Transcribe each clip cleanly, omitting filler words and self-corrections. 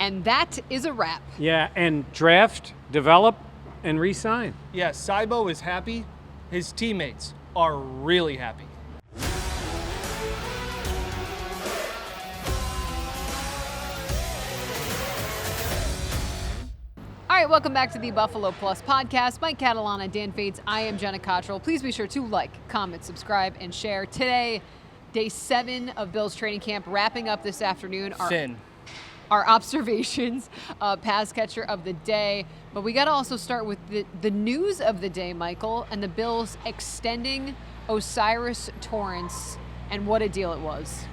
And that is a wrap. Yeah, and draft, develop, and re-sign. Yeah, CYBO is happy. His teammates are really happy. All right, welcome back to the Buffalo Plus podcast. Mike Catalano, Dan Fates. I am Jenna Cottrell. Please be sure to like, comment, subscribe, and share. Today, day 7 of Bills training camp, wrapping up this afternoon. Our observations, pass catcher of the day. But we got to also start with the news of the day, Michael, and the Bills extending O'Cyrus Torrence, and what a deal it was.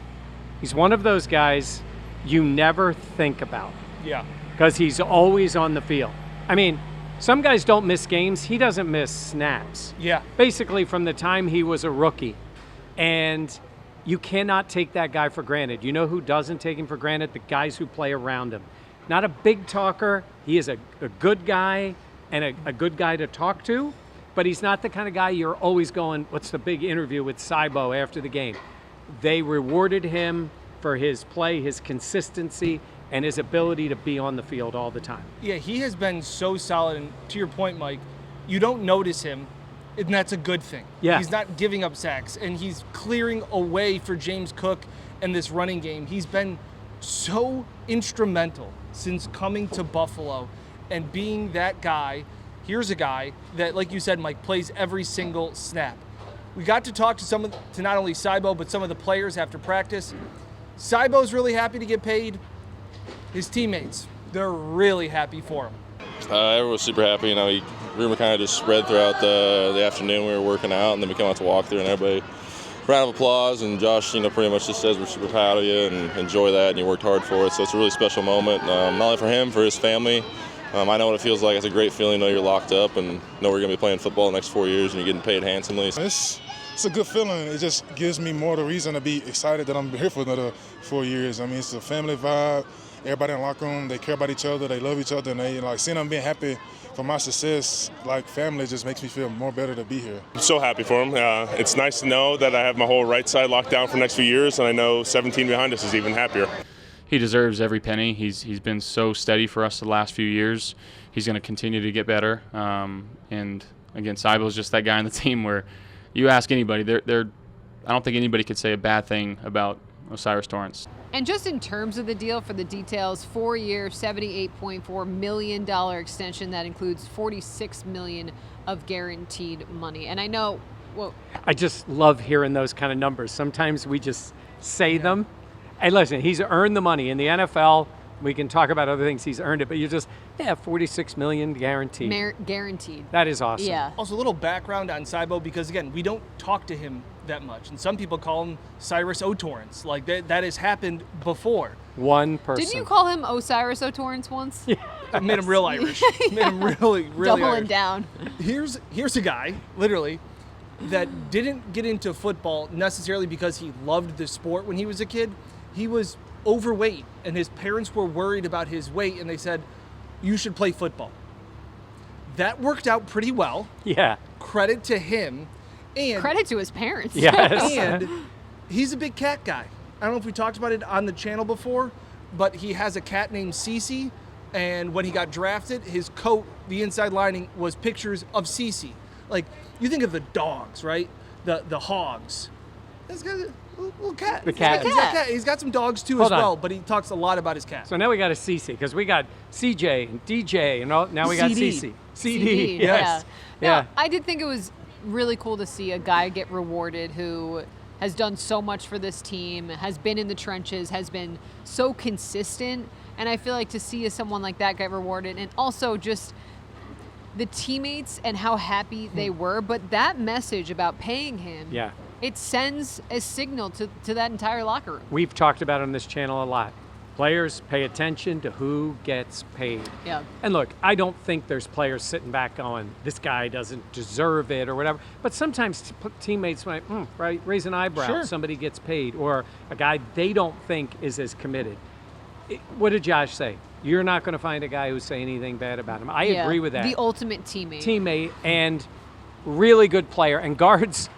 He's one of those guys you never think about. Yeah. Because he's always on the field. I mean, some guys don't miss games. He doesn't miss snaps. Yeah. Basically from the time he was a rookie. And you cannot take that guy for granted. You know who doesn't take him for granted? The guys who play around him. Not a big talker. He is a good guy and a good guy to talk to, but he's not the kind of guy you're always going, what's the big interview with CYBO after the game? They rewarded him for his play, his consistency, and his ability to be on the field all the time. Yeah, he has been so solid. And to your point, Mike, you don't notice him, and that's a good thing. Yeah. He's not giving up sacks, and he's clearing a way for James Cook in this running game. He's been so instrumental since coming to Buffalo and being that guy. Here's a guy that, like you said, Mike, plays every single snap. We got to talk to not only CYBO, but some of the players after practice. CYBO's really happy to get paid. His teammates, they're really happy for him. Everyone was super happy. Rumor kind of just spread throughout the afternoon. We were working out, and then we came out to walk through, and everybody, round of applause. And Josh, pretty much just says we're super proud of you and enjoy that, and you worked hard for it. So it's a really special moment, not only for him, for his family. I know what it feels like. It's a great feeling to know you're locked up and know we're going to be playing football the next 4 years, and you're getting paid handsomely. It's a good feeling. It just gives me more the reason to be excited that I'm here for another 4 years. It's a family vibe. Everybody in the locker room, they care about each other, they love each other, and they seeing them being happy for my success, family, just makes me feel more better to be here. I'm so happy for him. It's nice to know that I have my whole right side locked down for the next few years, and I know 17 behind us is even happier. He deserves every penny. He's been so steady for us the last few years. He's going to continue to get better. And again, CYBO is just that guy on the team where you ask anybody, I don't think anybody could say a bad thing about O'Cyrus Torrence. And just in terms of the deal, for the details, 4-year, $78.4 million extension that includes $46 million of guaranteed money. And I know, I just love hearing those kind of numbers. Sometimes we just say them. Hey, listen, he's earned the money in the NFL. We can talk about other things. He's earned it, but you just, $46 million guaranteed. Guaranteed. That is awesome. Yeah. Also, a little background on CYBO, because, again, we don't talk to him that much. And some people call him Cyrus O'Torrence. That has happened before. One person. Didn't you call him O'Cyrus O'Torrence once? Yeah. It made him real Irish. Made him really Doubling Irish. down. Here's a guy, literally, that didn't get into football necessarily because he loved the sport when he was a kid. He was overweight, and his parents were worried about his weight, and they said, you should play football. That worked out pretty well. Yeah. Credit to him. And credit to his parents. Yes. And he's a big cat guy. I don't know if we talked about it on the channel before, but he has a cat named Cece, and when he got drafted, his coat, the inside lining, was pictures of Cece. You think of the dogs, right? The hogs. This guy's a little cat. The cat. He's got some dogs too Hold as well, on. but he talks a lot about his cat. So now we got a CC, because we got CJ and DJ, and now we got CD. CC. CD, Yes. Yeah. I did think it was really cool to see a guy get rewarded who has done so much for this team, has been in the trenches, has been so consistent. And I feel like to see someone like that get rewarded, and also just the teammates and how happy they were. But that message about paying him, it sends a signal to that entire locker room. We've talked about it on this channel a lot. Players pay attention to who gets paid. Yeah. And look, I don't think there's players sitting back going, this guy doesn't deserve it or whatever. But sometimes teammates might raise an eyebrow. Sure. Somebody gets paid, or a guy they don't think is as committed. What did Josh say? You're not going to find a guy who's saying anything bad about him. I agree with that. The ultimate teammate. Teammate and really good player. And guards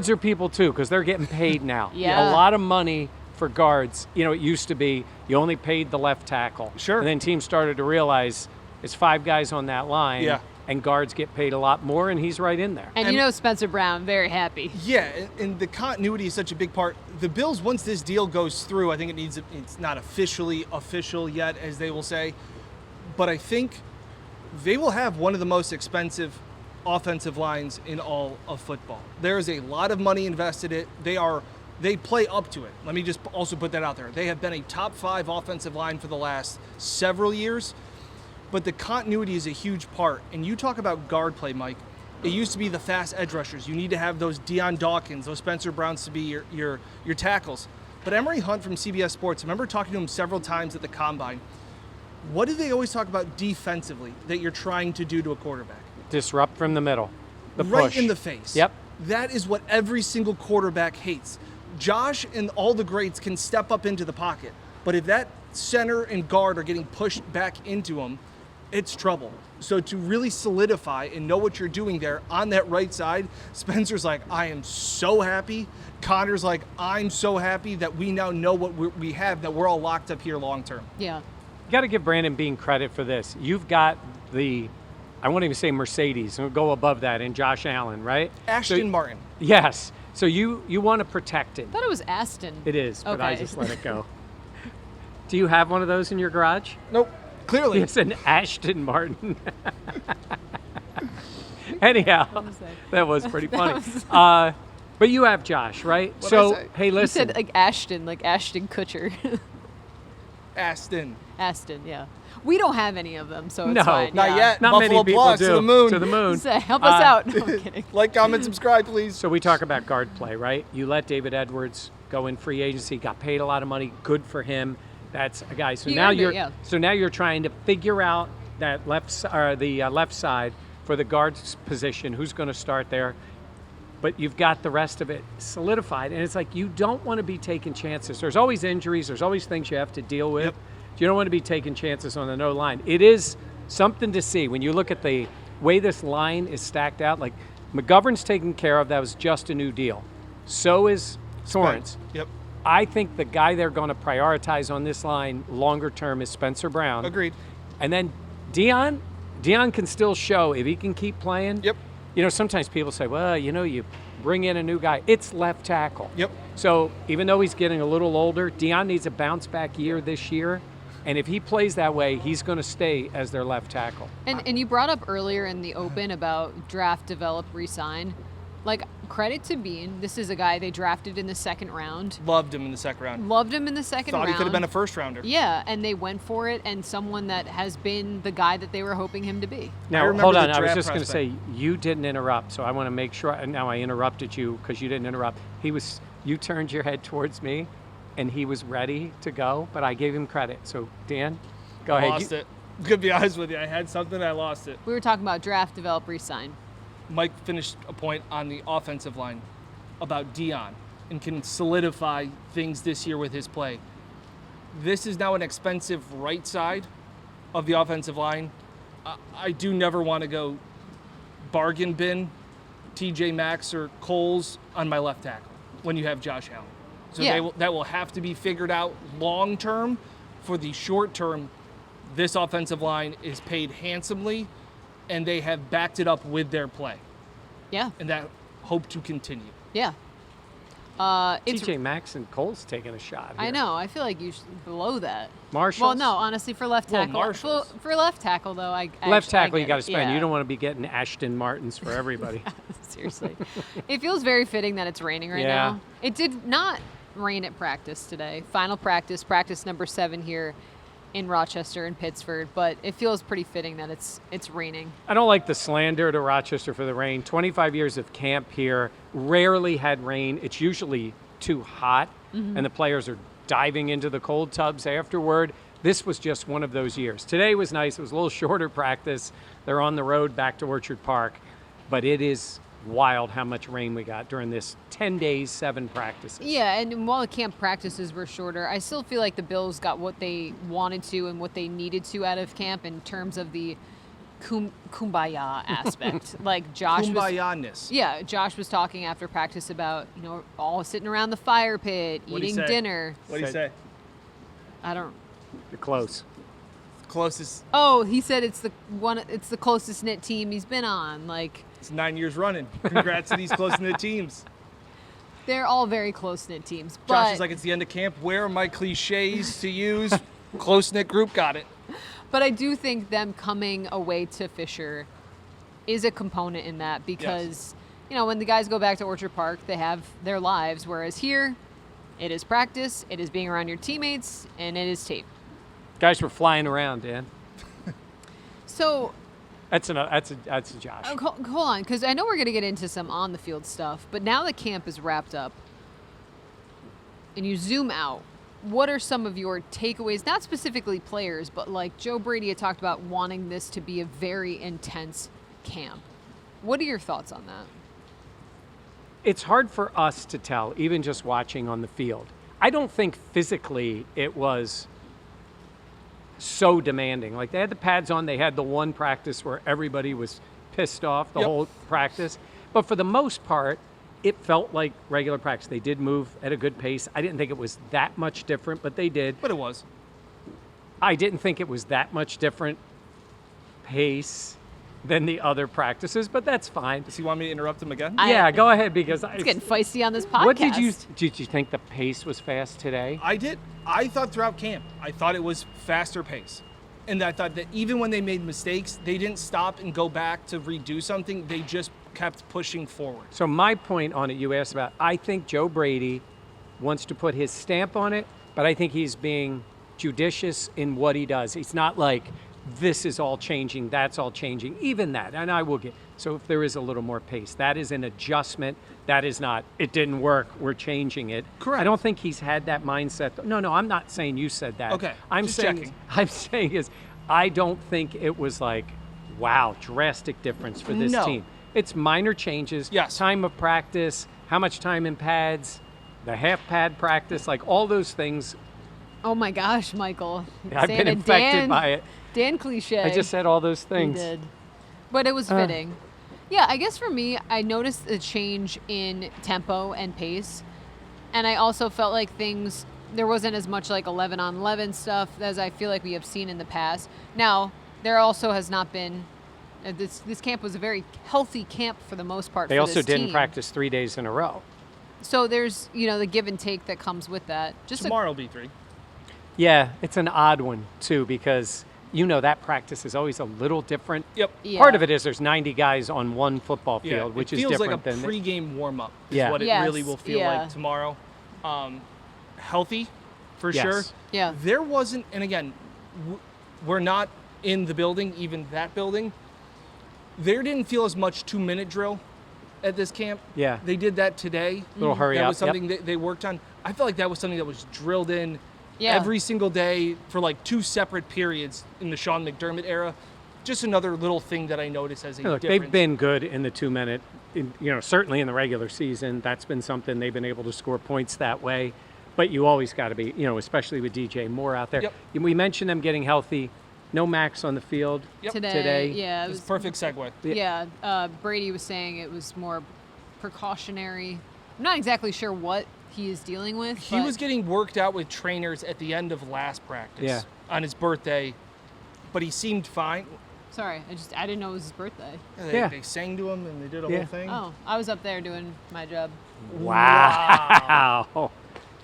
are people too, because they're getting paid now. Yeah. A lot of money for guards, it used to be you only paid the left tackle. Sure. And then teams started to realize it's 5 guys on that line. Yeah. And guards get paid a lot more, and he's right in there. And Spencer Brown, very happy. Yeah, and the continuity is such a big part. The Bills, once this deal goes through, I think it's not officially official yet, as they will say, but I think they will have one of the most expensive offensive lines in all of football. There is a lot of money invested in it. They play up to it. Let me just also put that out there. They have been a top 5 offensive line for the last several years, but the continuity is a huge part. And you talk about guard play, Mike. It used to be the fast edge rushers. You need to have those Deion Dawkins, those Spencer Browns to be your tackles. But Emery Hunt from CBS Sports, I remember talking to him several times at the Combine. What do they always talk about defensively that you're trying to do to a quarterback? Disrupt from the middle. The right push. in the face. Yep. That is what every single quarterback hates. Josh and all the greats can step up into the pocket, but if that center and guard are getting pushed back into them, it's trouble. So to really solidify and know what you're doing there on that right side, Spencer's like, I am so happy. Connor's like, I'm so happy that we now know what we have, that we're all locked up here long term. Yeah. You got to give Brandon Beane credit for this. You've got I won't even say Mercedes, we'll go above that, in Josh Allen, right? Ashton Martin. Yes. So you want to protect him. I thought it was Aston. It is, but I Okay. just let it go. Do you have one of those in your garage? Nope. Clearly. It's an Ashton Martin. Anyhow, that was pretty funny. But you have Josh, right? What'd So, I say? hey, You listen. said like Ashton Kutcher. Aston. Aston, yeah. We don't have any of them, so it's No, fine. Not yeah. yet. Not Buffalo many people Plus do. to the moon. To the moon. Say, help us out. No, I'm kidding. Like, comment, subscribe, please. So we talk about guard play, right? You let David Edwards go in free agency, got paid a lot of money, good for him. That's a guy. So He now earned it, you're yeah. so now you're trying to figure out that left side for the guard's position. Who's going to start there? But you've got the rest of it solidified, and it's like you don't want to be taking chances. There's always injuries. There's always things you have to deal with. Yep. You don't want to be taking chances on the no line. It is something to see when you look at the way this line is stacked out. Like McGovern's taken care of. That was just a new deal. So is Torrance. Yep. I think the guy they're going to prioritize on this line longer term is Spencer Brown. Agreed. And then Deion can still show if he can keep playing. Yep. Sometimes people say, well, you bring in a new guy. It's left tackle. Yep. So even though he's getting a little older, Deion needs a bounce back year this year. And if he plays that way, he's going to stay as their left tackle. And you brought up earlier in the open about draft, develop, resign. Like, credit to Bean. This is a guy they drafted in the second round. Loved him in the second round. Loved him in the second round. Thought he could have been a first rounder. Yeah, and they went for it, and someone that has been the guy that they were hoping him to be. Now, remember hold the on. I was draft just going to say, prospect. you didn't interrupt, so I want to make sure. And now I interrupted you because you didn't interrupt. You turned your head towards me, and he was ready to go, but I gave him credit. So, Dan, go ahead. Lost it. To be honest with you, I had something, I lost it. We were talking about draft, develop, resign. Mike finished a point on the offensive line about Deion and can solidify things this year with his play. This is now an expensive right side of the offensive line. I do never want to go bargain bin TJ Maxx or Coles on my left tackle when you have Josh Allen. So Yeah. that will have to be figured out long term. For the short term, this offensive line is paid handsomely, and they have backed it up with their play, Yeah, and that hope to continue. yeah. It's TJ Maxx and Cole's taking a shot here. I know. I feel like you should below that. Marshalls? Well, no, honestly, for left Well, tackle. Marshalls. For left tackle, though, I Left actually- I tackle, you get got to it. spend. Yeah. You don't want to be getting Ashton Martins for everybody. Seriously. It feels very fitting that it's raining right Yeah. now. It did not rain at practice today. Final practice number 7 here in Rochester and Pittsford, but it feels pretty fitting that it's raining. I don't like the slander to Rochester for the rain. 25 years of camp here, rarely had rain. It's usually too hot, and the players are diving into the cold tubs afterward. This was just one of those years. Today was nice. It was a little shorter practice. They're on the road back to Orchard Park, but it is wild how much rain we got during this 10 days, 7 practices. Yeah, and while the camp practices were shorter, I still feel like the Bills got what they wanted to and what they needed to out of camp in terms of the kumbaya aspect. Like Josh was, Kumbaya-ness. yeah, Josh was talking after practice about, all sitting around the fire pit, What'd he eating say? dinner. What do you say? I don't. You're close. Closest. Oh, he said it's the closest knit team he's been on. Like, It's 9 years running. Congrats to these close-knit teams. they're all very close knit teams. Josh But is like, it's the end of camp. Where are my cliches to use? Close-knit group, got it. But I do think them coming away to Fisher is a component in that because, when the guys go back to Orchard Park, they have their lives, whereas here, it is practice, it is being around your teammates, and it is tape. Guys were flying around, Dan. So, That's a Josh. hold on, because I know we're going to get into some on-the-field stuff, but now that camp is wrapped up, and you zoom out, what are some of your takeaways, not specifically players, but like Joe Brady had talked about wanting this to be a very intense camp. What are your thoughts on that? It's hard for us to tell, even just watching on the field. I don't think physically it was so demanding. Like, they had the pads on, they had the one practice where everybody was pissed off the whole practice. But for the most part, it felt like regular practice. They did move at a good pace. I didn't think it was that much different, but they did. But it was. I didn't think it was that much different pace than the other practices, but that's fine. Does he want me to interrupt him again? Yeah, go ahead, because It's getting feisty on this podcast. What did you think the pace was fast today? I did. I thought throughout camp, I thought it was faster pace. And I thought that even when they made mistakes, they didn't stop and go back to redo something. They just kept pushing forward. So my point on it, you asked about, I think Joe Brady wants to put his stamp on it, but I think he's being judicious in what he does. He's not like, this is all changing, that's all changing, even that, and I will get. So if there is a little more pace, that is an adjustment. That is not, it didn't work, we're changing it. Correct. I don't think he's had that mindset. No, I'm not saying you said that. Okay, I'm just saying, checking. I'm saying is, I don't think it was like, wow, drastic difference for this No. team. It's minor changes. Yes. Time of practice, how much time in pads, the half pad practice, like all those things. Oh my gosh, Michael. I've Saying been a infected by it. Dan cliche. I just said all those things. You did. But it was fitting. Yeah, I guess for me, I noticed a change in tempo and pace. And I also felt like there wasn't as much like 11-on-11 stuff as I feel like we have seen in the past. Now, there also has not been, this camp was a very healthy camp for the most part. They for also this didn't team. practice 3 days in a row. So there's, the give and take that comes with that. Tomorrow will be 3. Yeah, it's an odd one, too, because that practice is always a little different. Yep. Yeah. Part of it is there's 90 guys on one football field, which it is feels different like a than pregame warm-up is Yeah. what it Yes, really will feel yeah. like tomorrow. Healthy, for Yes. sure. Yeah. There wasn't, and again, we're not in the building, even that building. There didn't feel as much 2-minute drill at this camp. Yeah. They did that today. Little hurry That up, was something that they worked on. I felt like that was something that was drilled in every single day for like 2 separate periods in the Sean McDermott era. Just another little thing that I noticed as a Look, difference. they've been good in the 2-minute, certainly in the regular season. That's been something they've been able to score points that way. But you always got to be, especially with DJ Moore out there. Yep. We mentioned them getting healthy. No Max on the field Yep. today. Yeah, it It's was a perfect segue. Yeah, Brady was saying it was more precautionary. I'm not exactly sure what he is dealing with. He but was getting worked out with trainers at the end of last practice on his birthday, but he seemed fine. Sorry, I didn't know it was his birthday. They sang to him and they did a whole thing. Oh, I was up there doing my job. Wow.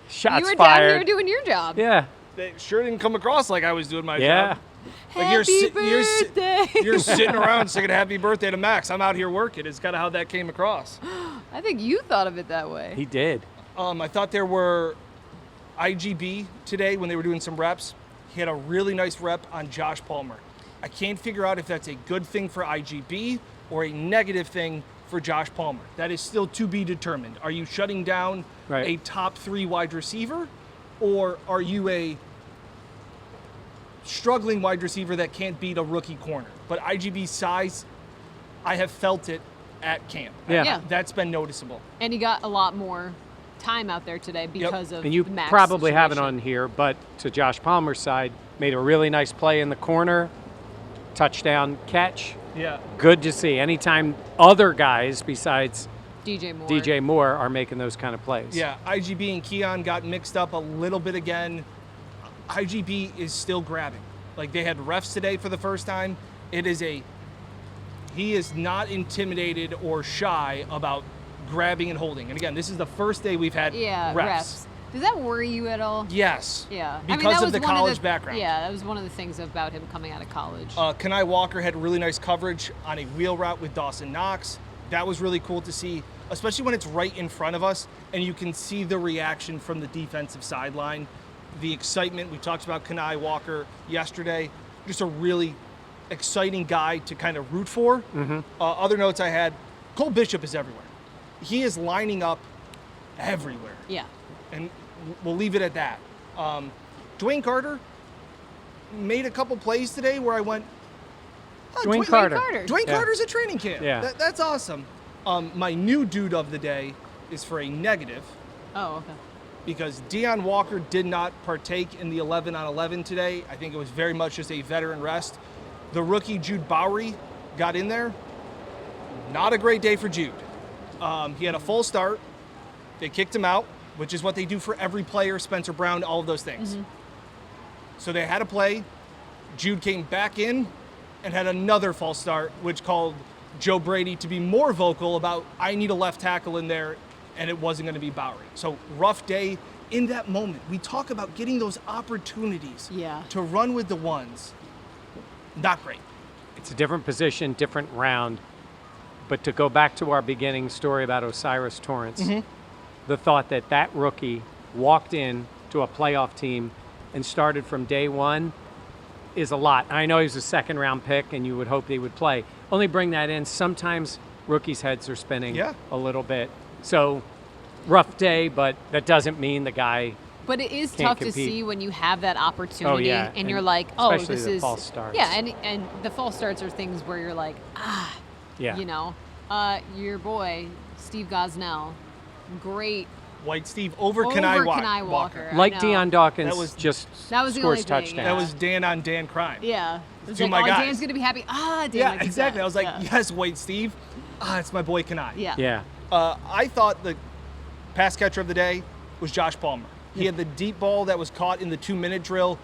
Shots You were fired. down here doing your job. Yeah. They sure didn't come across like I was doing my Yeah. job. Happy birthday! You're sitting around singing happy birthday to Max. I'm out here working. It's kind of how that came across. I think you thought of it that way. He did. I thought there were IGB today when they were doing some reps. He had a really nice rep on Josh Palmer. I can't figure out if that's a good thing for IGB or a negative thing for Josh Palmer. That is still to be determined. Are you shutting down a top 3 wide receiver, or are you a struggling wide receiver that can't beat a rookie corner? But IGB's size, I have felt it at camp. Yeah. That's been noticeable. And he got a lot more time out there today because of And you the Max probably have it situation. on here, but to Josh Palmer's side, made a really nice play in the corner touchdown catch. Yeah. Good to see. Anytime other guys besides DJ Moore are making those kind of plays. Yeah, IGB and Keon got mixed up a little bit again. IGB is still grabbing. Like, they had refs today for the first time. He is not intimidated or shy about grabbing and holding. And again, this is the first day we've had refs. Does that worry you at all? Yes. Yeah. Because of the college background. Yeah, that was one of the things about him coming out of college. Kenai Walker had really nice coverage on a wheel route with Dawson Knox. That was really cool to see, especially when it's right in front of us and you can see the reaction from the defensive sideline. The excitement. We talked about Kenai Walker yesterday. Just a really exciting guy to kind of root for. Other notes I had, Cole Bishop is everywhere. He is lining up everywhere. Yeah. And we'll leave it at that. Dwayne Carter made a couple plays today where I went, Dwayne Carter. Dwayne Carter's at training camp. Yeah. That's awesome. My new dude of the day is for a negative Oh, okay. because Deion Walker did not partake in the 11-on-11 today. I think it was very much just a veteran rest. The rookie Jude Bowery got in there. Not a great day for Jude. He had a full start. They kicked him out, which is what they do for every player, Spencer Brown, all of those things. So they had a play. Jude came back in and had another false start, which called Joe Brady to be more vocal about, I need a left tackle in there, and it wasn't going to be Bowery. So rough day. In that moment, we talk about getting those opportunities to run with the ones. Not great. It's a different position, different round. But to go back to our beginning story about Osiris Torrance, the thought that that rookie walked in to a playoff team and started from day one is a lot. I know he was a second-round pick, and you would hope he would play. Only bring that in. Sometimes rookies' heads are spinning a little bit. So, rough day, but that doesn't mean the guy But it is can't tough compete. to see when you have that opportunity and you're like, especially this the is false starts. Yeah, and the false starts are things where you're like, you know, your boy Steve Gosnell, great White Steve over Kenai Walker. Like Deion Dawkins, That was the scores only thing, touchdowns. That was Dan on Dan crime. Yeah. It was To like, my guys. Dan's gonna be happy. Dan. Yeah, might be exactly. sad. I was like, yeah. yes, White Steve. It's my boy Kenai. Yeah. Yeah. I thought the pass catcher of the day was Josh Palmer. He had the deep ball that was caught in the 2-minute drill.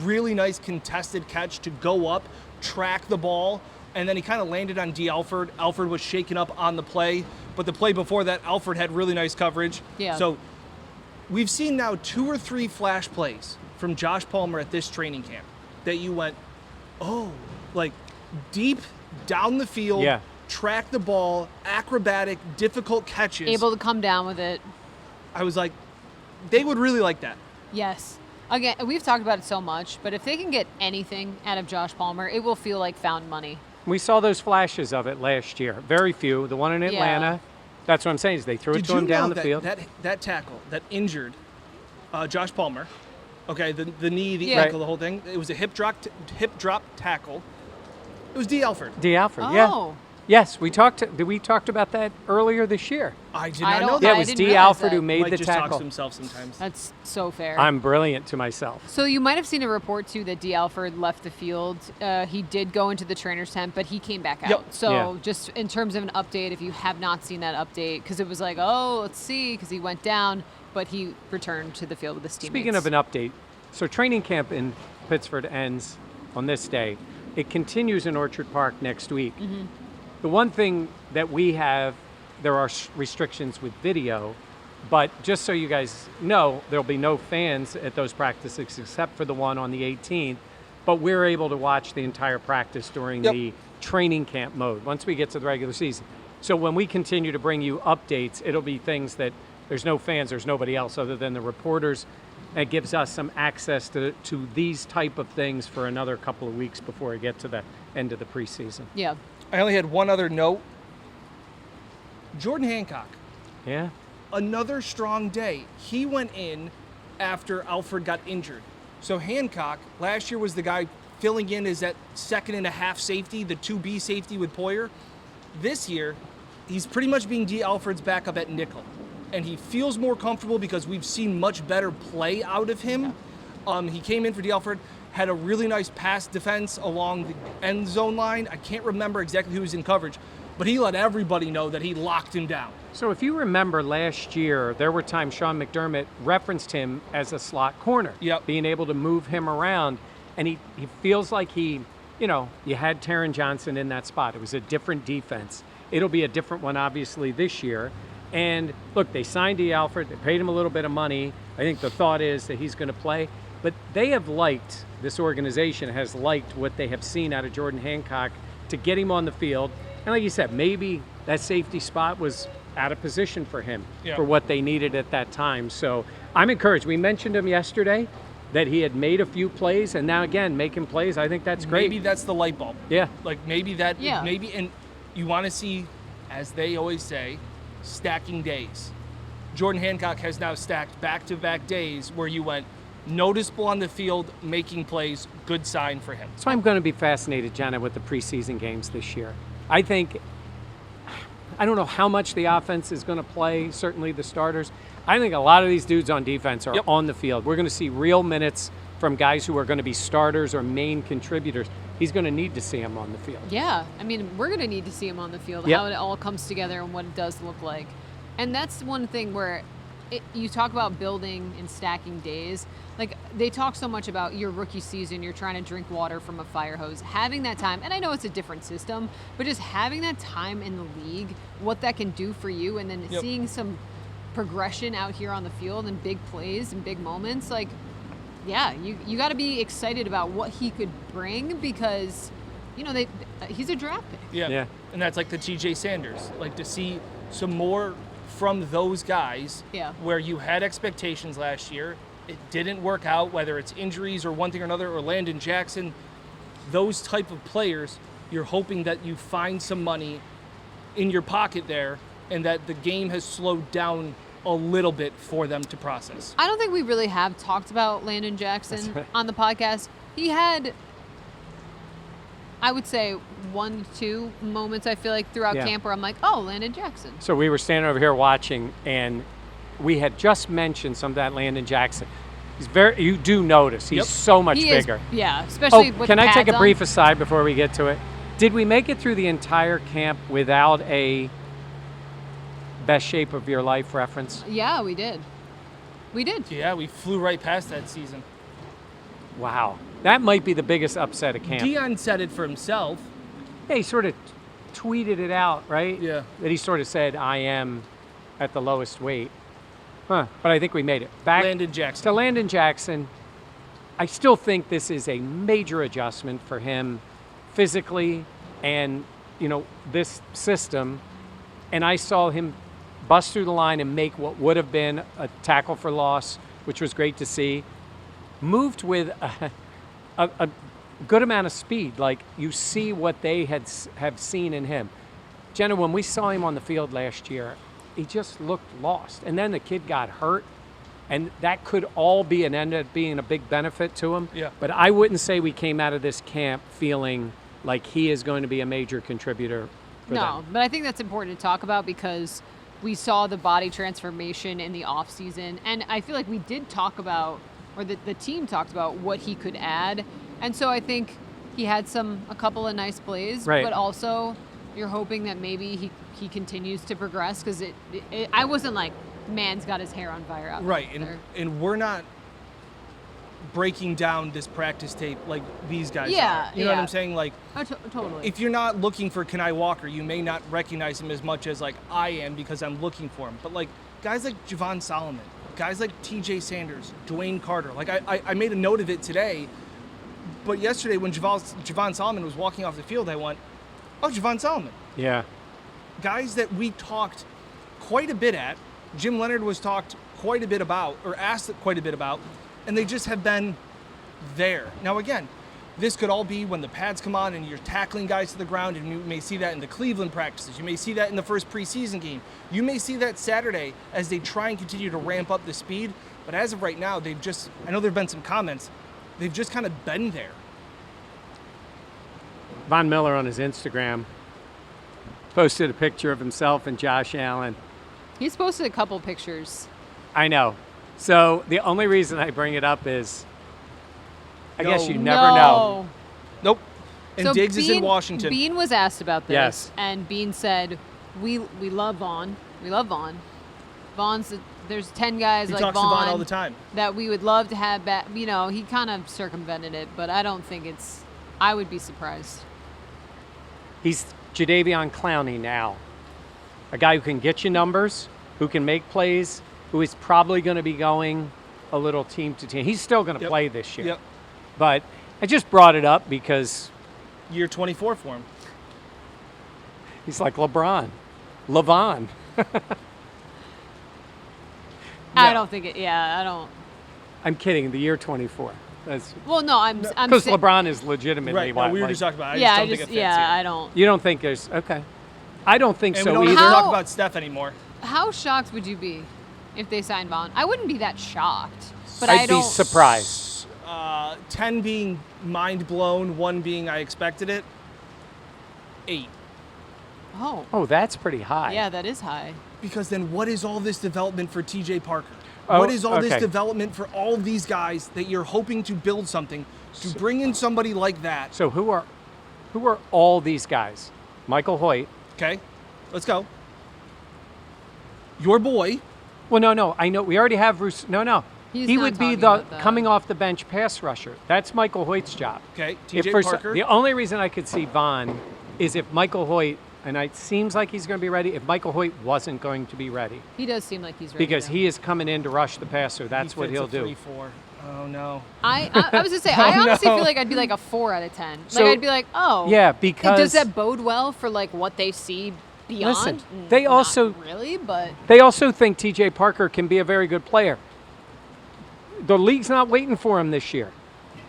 Really nice contested catch to go up, track the ball, and then he kind of landed on D. Alford. Alford was shaken up on the play, but the play before that, Alford had really nice coverage. Yeah. So we've seen now 2 or 3 flash plays from Josh Palmer at this training camp that you went, like deep down the field, track the ball, acrobatic, difficult catches. Able to come down with it. I was like, they would really like that. Yes. Again, we've talked about it so much, but if they can get anything out of Josh Palmer, it will feel like found money. We saw those flashes of it last year. Very few. The one in Atlanta. That's what I'm saying is they threw it to him down the field. That tackle that injured Josh Palmer, okay, the knee, the ankle, the whole thing. It was a hip drop tackle. It was D. Alford. D. Alford, yeah. Yes, did we talked about that earlier this year. I did not know that. Yeah, it was D. Alford who made Mike the just tackle. talks to himself sometimes. That's so fair. I'm brilliant to myself. So you might have seen a report too that D. Alford left the field. He did go into the trainer's tent, but he came back out. So just in terms of an update, if you have not seen that update, because it was like, let's see, because he went down, but he returned to the field with his teammates. Speaking of an update, so training camp in Pittsford ends on this day. It continues in Orchard Park next week. The one thing that we have, there are restrictions with video, but just so you guys know, there'll be no fans at those practices except for the one on the 18th, but we're able to watch the entire practice during the training camp mode once we get to the regular season. So when we continue to bring you updates, it'll be things that there's no fans, there's nobody else other than the reporters. It gives us some access to these type of things for another couple of weeks before we get to the end of the preseason. Yeah. I only had one other note. Jordan Hancock. Yeah. Another strong day. He went in after Alford got injured. So Hancock last year was the guy filling in as that 2.5 safety, the 2B safety with Poyer. This year, he's pretty much being D. Alford's backup at nickel. And he feels more comfortable because we've seen much better play out of him. He came in for D. Alford. had a really nice pass defense along the end zone line. I can't remember exactly who was in coverage, but he let everybody know that he locked him down. So if you remember last year, there were times Sean McDermott referenced him as a slot corner, Yep. being able to move him around. And he feels like you had Taron Johnson in that spot. It was a different defense. It'll be a different one, obviously, this year. And look, they signed D. Alford. They paid him a little bit of money. I think the thought is that he's going to play. But this organization has liked what they have seen out of Jordan Hancock to get him on the field. And like you said, maybe that safety spot was out of position for him for what they needed at that time. So I'm encouraged. We mentioned him yesterday that he had made a few plays, and now again making plays. I think that's great. Maybe that's the light bulb. Yeah. Like maybe and you want to see, as they always say, stacking days. Jordan Hancock has now stacked back-to-back days where you went noticeable on the field, making plays, good sign for him. So I'm going to be fascinated, Jenna, with the preseason games this year. I don't know how much the offense is going to play, certainly the starters. I think a lot of these dudes on defense are on the field. We're going to see real minutes from guys who are going to be starters or main contributors. He's going to need to see them on the field. Yeah, I mean, we're going to need to see him on the field, how it all comes together and what it does look like. And that's one thing where you talk about building and stacking days. Like, they talk so much about your rookie season, you're trying to drink water from a fire hose. Having that time, and I know it's a different system, but just having that time in the league, what that can do for you, and then seeing some progression out here on the field and big plays and big moments, like, yeah, you got to be excited about what he could bring because, he's a draft pick. Yeah. And that's like the TJ Sanders. Like, to see some more from those guys where you had expectations last year, it didn't work out, whether it's injuries or one thing or another, or Landon Jackson, those type of players, you're hoping that you find some money in your pocket there and that the game has slowed down a little bit for them to process. I don't think we really have talked about Landon Jackson on the podcast. He had, I would say, 1-2 moments, I feel like, throughout camp where I'm like, oh, Landon Jackson. So we were standing over here watching, and we had just mentioned some of that Landon Jackson. You do notice he's so much bigger. Especially with can I take a pads brief on. aside before we get to it? Did we make it through the entire camp without a best shape of your life reference? Yeah, we did. We did. Yeah, we flew right past that season. Wow. That might be the biggest upset of camp. Dion said it for himself. Yeah, he sort of tweeted it out, right? Yeah. That he sort of said, I am at the lowest weight. But I think we made it. Back Landon Jackson. to Landon Jackson. I still think this is a major adjustment for him physically and, this system. And I saw him bust through the line and make what would have been a tackle for loss, which was great to see. Moved with a good amount of speed. Like, you see what they have seen in him. Jenna, when we saw him on the field last year, he just looked lost. And then the kid got hurt, and that could all be and end up being a big benefit to him. Yeah. But I wouldn't say we came out of this camp feeling like he is going to be a major contributor for them. But I think that's important to talk about because we saw the body transformation in the offseason, and I feel like we did talk about, or the team talked about what he could add. And so I think he had a couple of nice plays, but also you're hoping that maybe he continues to progress because I wasn't like, man's got his hair on fire out there. And we're not breaking down this practice tape like these guys are. You know what I'm saying? Like, totally. If you're not looking for Kenai Walker, you may not recognize him as much as like I am because I'm looking for him. But like guys like Javon Solomon, guys like TJ Sanders, Dwayne Carter, like I made a note of it today. But yesterday when Javon Solomon was walking off the field, I went, oh, Javon Solomon. Yeah. Guys that we talked quite a bit at. Jim Leonard was talked quite a bit about, or asked quite a bit about, and they just have been there. Now, again, this could all be when the pads come on and you're tackling guys to the ground, and you may see that in the Cleveland practices. You may see that in the first preseason game. You may see that Saturday as they try and continue to ramp up the speed. But as of right now, I know there have been some comments, they've just kind of been there. Von Miller on his Instagram posted a picture of himself and Josh Allen. He's posted a couple pictures. I know. So the only reason I bring it up is I guess you No. never know. Nope. And So Diggs is in Washington. Bean was asked about this, Yes. and Bean said, "We love Vaughn. We love Vaughn. There's 10 guys he like talks to Vaughn all the time. that we would love to have back." You know, he kind of circumvented it, but I don't think it's. I would be surprised. He's Jadeveon Clowney now. A guy who can get you numbers, who can make plays, who is probably going to be going a little team to team. He's still going to play this year. Yep. But I just brought it up because Year 24 for him. he's like LeBron. LeVon. I don't think it. Yeah, I don't. I'm kidding. The year 24. That's Well, no, I'm because saying. LeBron is legitimately Right. No, what, we were like- just talking about it. Yeah, I just don't think it fits here. I don't. You don't think there's okay? I don't think And we so don't either. have to How- talk about Steph anymore. How shocked would you be if they signed Vaughn? I wouldn't be that shocked, but I'd I be don't. surprised. 10 being mind blown, 1 being I expected it. 8. Oh, that's pretty high. Yeah, that is high. Because then what is all this development for TJ Parker? Oh, what is all this okay. development for all of these guys that you're hoping to build something to bring in somebody like that? So who are all these guys? Michael Hoyt. Okay, let's go. Your boy, Well, no. I know we already have Rousseau. No. He's he not would be talking the about that. coming off the bench pass rusher. That's Michael Hoyt's job. okay, If TJ for Parker. the only reason I could see Vaughn is if Michael Hoyt, and it seems like he's going to be ready, if Michael Hoyt wasn't going to be ready. He does seem like he's ready. Because now. he is coming in to rush the passer. That's what he'll do. 3-4. Oh no. I was gonna say, I honestly no. feel like I'd be like a 4 out of 10. So- Like I'd be like, oh, Yeah, because does that bode well for like what they see beyond? Listen, they Not also- really, but they also think TJ Parker can be a very good player. The league's not waiting for him this year.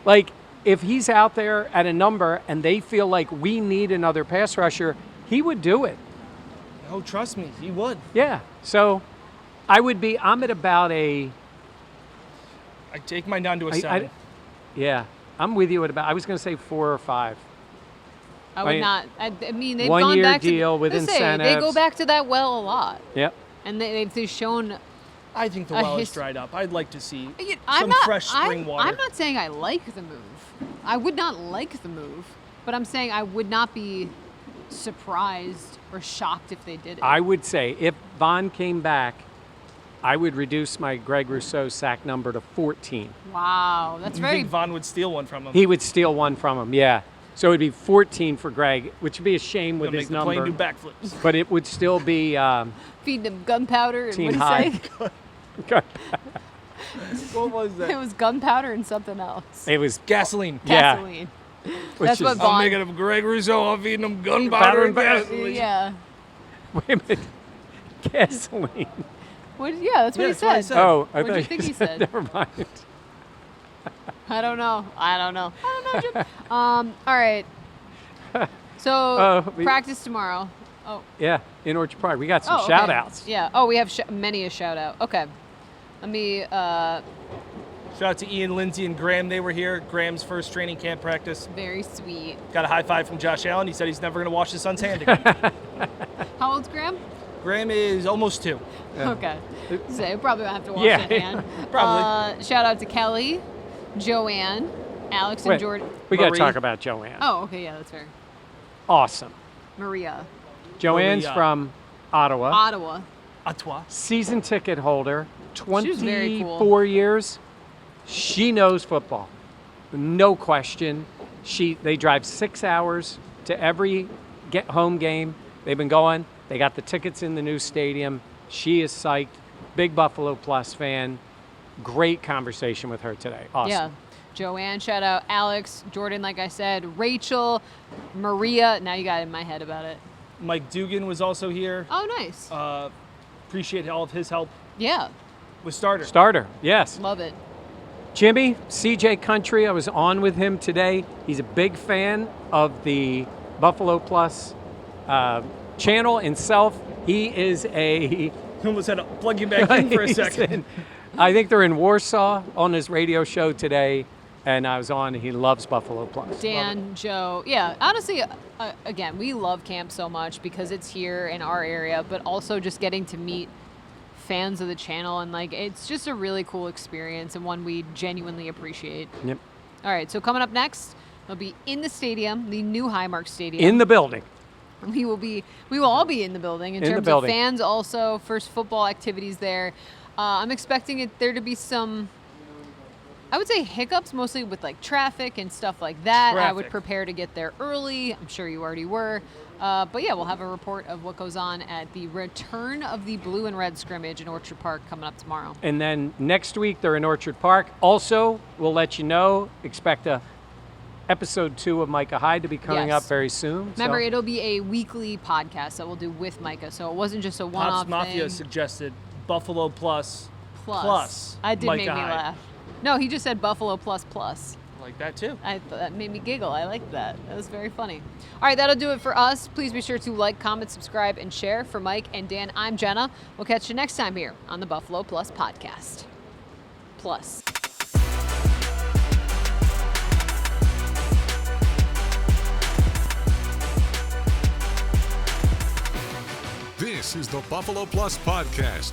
Like, if he's out there at a number and they feel like we need another pass rusher, he would do it. Oh, trust me, he would. Yeah. So I'm at about a, I take mine down to a I- 7. yeah, I'm with you at about, I was going to say 4 or 5. I would mean, not. I mean, they've 1 gone year back deal to with let's say, They go incentives. back to that well a lot, Yep. and they've shown. I think the a well is his- dried up. I'd like to see I'm some not, fresh spring water. I'm not saying I like the move. I would not like the move, but I'm saying I would not be surprised or shocked if they did it. I would say if Vaughn came back, I would reduce my Greg Rousseau sack number to 14. Wow, that's You very. think Vaughn would steal one from him? He would steal one from him, yeah. So it would be 14 for Greg, which would be a shame with He'll his make the plane number. do backflips. But it would still be Feed them gunpowder and team what high. did he say? What was It was gunpowder and something else. It was, Gasoline. yeah. Gasoline. which That's what is- Vaughn. I'm making up Greg Rousseau. I'm feeding him Gunpowder gunpowder and and gasoline. Yeah. Wait a minute. Gasoline. What? Yeah, that's what Yeah, he that's what I said. said. Oh, I What'd thought you think he said? Never mind. I don't know. Jim. All right. So we- practice tomorrow. Oh. Yeah, in Orchard Park. We got some Oh, okay. shout outs. Yeah. Oh, we have many a shout out. Okay. Let me. Shout out to Ian, Lindsay, and Graham. They were here. Graham's first training camp practice. Very sweet. Got a high five from Josh Allen. He said he's never going to wash his son's hand again. How old's Graham? Graham is almost 2. Okay. So you probably won't have to wash Yeah. that hand. Probably. Shout out to Kelly, Joanne, Alex, and Wait, Jordan. we got to Marie. talk about Joanne. Oh, okay. Yeah, that's fair. Awesome. Maria, Joanne's Maria. from Ottawa. Ottawa. A toi. Season ticket holder. She was very cool. 24 years. She knows football. No question. They drive 6 hours to every home game. They've been going. They got the tickets in the new stadium. She is psyched. Big Buffalo Plus fan. Great conversation with her today. Awesome. Yeah. Joanne, shout out. Alex, Jordan, like I said. Rachel, Maria. Now you got it in my head about it. Mike Dugan was also here. Oh, nice. Appreciate all of his help Yeah. with starter. Starter, yes. Love it. Jimmy, CJ Country, I was on with him today. He's a big fan of the Buffalo Plus channel himself. He is a... Almost had to plug you back in for a second. I think they're in Warsaw on his radio show today, and I was on. He loves Buffalo Plus. Dan, Joe. Yeah, honestly, again, we love camp so much because it's here in our area, but also just getting to meet fans of the channel, and like it's just a really cool experience and one we genuinely appreciate. Yep. All right, so coming up next, it'll be in the stadium, the new Highmark Stadium. In the building. We will all be in the building in terms of fans also, first football activities there. I'm expecting there to be some, I would say, hiccups, mostly with like traffic and stuff like that. I would prepare to get there early. I'm sure you already were. But yeah, we'll have a report of what goes on at the return of the blue and red scrimmage in Orchard Park coming up tomorrow. And then next week they're in Orchard Park. Also, we'll let you know, expect episode 2 of Micah Hyde to be coming up very soon. Remember, it'll be a weekly podcast that we'll do with Micah, so it wasn't just a one-off Pops Mafia thing. suggested Buffalo plus. I did Micah make me Hyde. laugh. No, he just said Buffalo plus. I like that too. That made me giggle. I like that. That was very funny. All right, that'll do it for us. Please be sure to like, comment, subscribe, and share. For Mike and Dan, I'm Jenna. We'll catch you next time here on the Buffalo Plus podcast. Plus. This is the Buffalo Plus Podcast.